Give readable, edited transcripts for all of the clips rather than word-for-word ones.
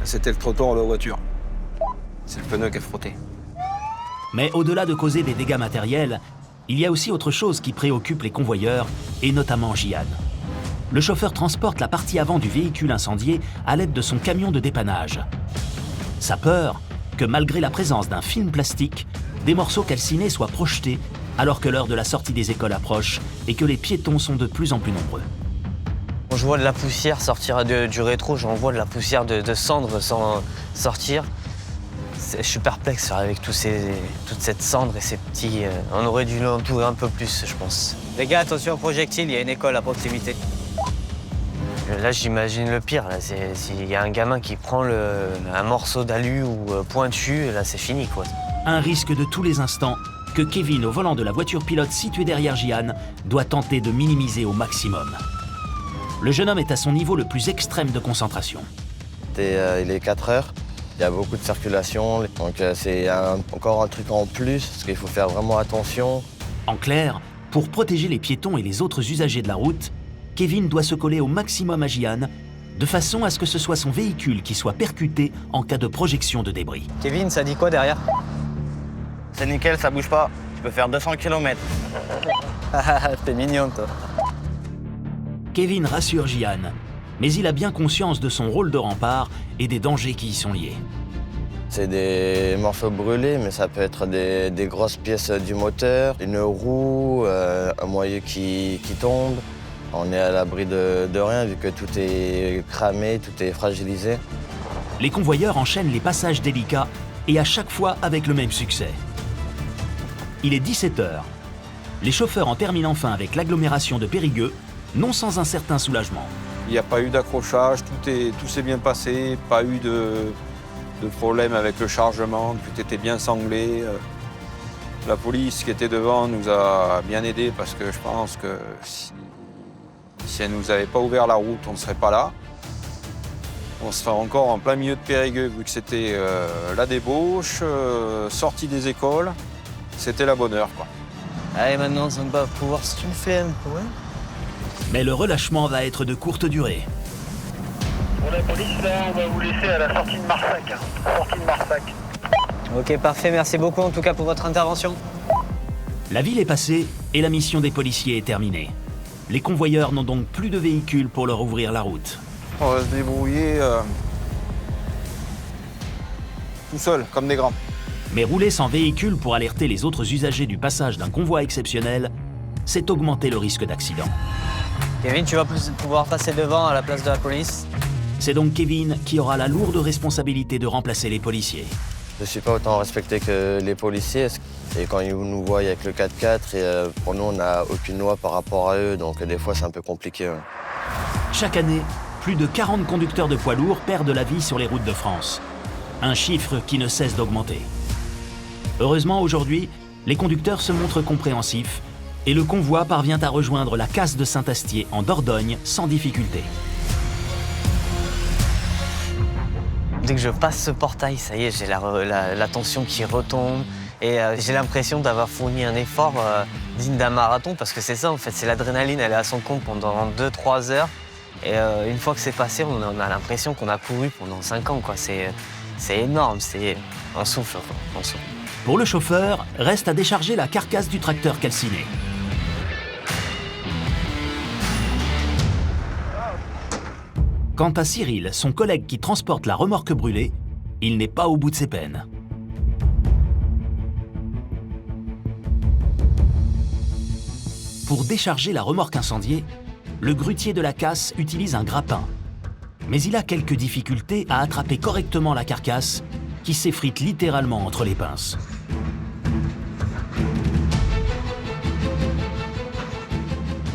C'était le trottoir de la voiture. C'est le pneu qui est frotté. Mais au-delà de causer des dégâts matériels, il y a aussi autre chose qui préoccupe les convoyeurs, et notamment Jian. Le chauffeur transporte la partie avant du véhicule incendié à l'aide de son camion de dépannage. Sa peur, que malgré la présence d'un film plastique, des morceaux calcinés soient projetés alors que l'heure de la sortie des écoles approche et que les piétons sont de plus en plus nombreux. Quand je vois de la poussière sortir du rétro, j'en vois de la poussière de cendre sortir. Je suis perplexe avec toute cette cendre et ces petits... on aurait dû l'entourer un peu plus, je pense. Les gars, attention aux projectiles, il y a une école à proximité. Là, j'imagine le pire. S'il y a un gamin qui prend un morceau d'alu ou pointu, là, c'est fini, quoi. Un risque de tous les instants que Kevin, au volant de la voiture pilote située derrière Jian, doit tenter de minimiser au maximum. Le jeune homme est à son niveau le plus extrême de concentration. Il est 4 heures, il y a beaucoup de circulation, donc c'est encore un truc en plus, parce qu'il faut faire vraiment attention. En clair, pour protéger les piétons et les autres usagers de la route, Kevin doit se coller au maximum à Jian, de façon à ce que ce soit son véhicule qui soit percuté en cas de projection de débris. Kevin, ça dit quoi derrière? C'est nickel, ça bouge pas. Tu peux faire 200 km. T'es mignon, toi. Kevin rassure Jian, mais il a bien conscience de son rôle de rempart et des dangers qui y sont liés. C'est des morceaux brûlés, mais ça peut être des grosses pièces du moteur, une roue, un moyeu qui tombe. On est à l'abri de rien, vu que tout est cramé, tout est fragilisé. Les convoyeurs enchaînent les passages délicats et à chaque fois avec le même succès. Il est 17h. Les chauffeurs en terminent enfin avec l'agglomération de Périgueux, non sans un certain soulagement. Il n'y a pas eu d'accrochage, tout s'est bien passé, pas eu de problème avec le chargement, tout était bien sanglé. La police qui était devant nous a bien aidés parce que je pense que si elle ne nous avait pas ouvert la route, on ne serait pas là. On serait encore en plein milieu de Périgueux vu que c'était la débauche, sortie des écoles. C'était la bonne heure, quoi. Allez, maintenant, on va pouvoir se faire un peu, ouais. Mais le relâchement va être de courte durée. Pour la police, là, on va vous laisser à la sortie de Marsac. Sortie de Marsac. Ok, parfait. Merci beaucoup, en tout cas, pour votre intervention. La ville est passée et la mission des policiers est terminée. Les convoyeurs n'ont donc plus de véhicules pour leur ouvrir la route. On va se débrouiller tout seul, comme des grands. Mais rouler sans véhicule pour alerter les autres usagers du passage d'un convoi exceptionnel, c'est augmenter le risque d'accident. Kevin, tu vas pouvoir passer devant à la place de la police. C'est donc Kevin qui aura la lourde responsabilité de remplacer les policiers. Je ne suis pas autant respecté que les policiers. Et quand ils nous voient avec le 4x4, pour nous, on n'a aucune loi par rapport à eux, donc des fois, c'est un peu compliqué. Chaque année, plus de 40 conducteurs de poids lourds perdent la vie sur les routes de France. Un chiffre qui ne cesse d'augmenter. Heureusement, aujourd'hui, les conducteurs se montrent compréhensifs et le convoi parvient à rejoindre la casse de Saint-Astier en Dordogne sans difficulté. Dès que je passe ce portail, ça y est, j'ai la tension qui retombe et j'ai l'impression d'avoir fourni un effort digne d'un marathon parce que c'est ça, en fait, c'est l'adrénaline, elle est à son compte pendant 2-3 heures et une fois que c'est passé, on a l'impression qu'on a couru pendant 5 ans, quoi. C'est énorme, c'est un souffle, quoi, un souffle. Pour le chauffeur, reste à décharger la carcasse du tracteur calciné. Quant à Cyril, son collègue qui transporte la remorque brûlée, il n'est pas au bout de ses peines. Pour décharger la remorque incendiée, le grutier de la casse utilise un grappin. Mais il a quelques difficultés à attraper correctement la carcasse qui s'effrite littéralement entre les pinces.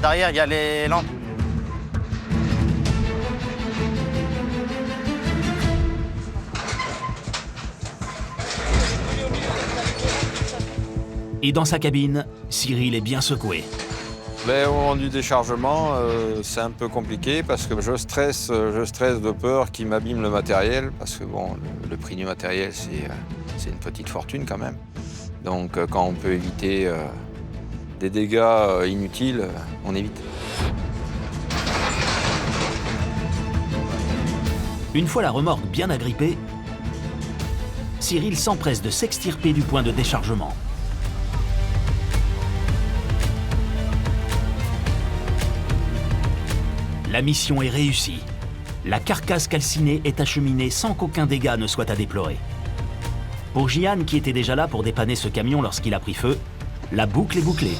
Derrière, il y a les lampes. Et dans sa cabine, Cyril est bien secoué. Mais au moment du déchargement, c'est un peu compliqué parce que je stresse de peur qu'il m'abîme le matériel parce que bon, le prix du matériel, c'est une petite fortune quand même. Donc quand on peut éviter des dégâts inutiles, on évite. Une fois la remorque bien agrippée, Cyril s'empresse de s'extirper du point de déchargement. La mission est réussie. La carcasse calcinée est acheminée sans qu'aucun dégât ne soit à déplorer. Pour Jihan, qui était déjà là pour dépanner ce camion lorsqu'il a pris feu, la boucle est bouclée.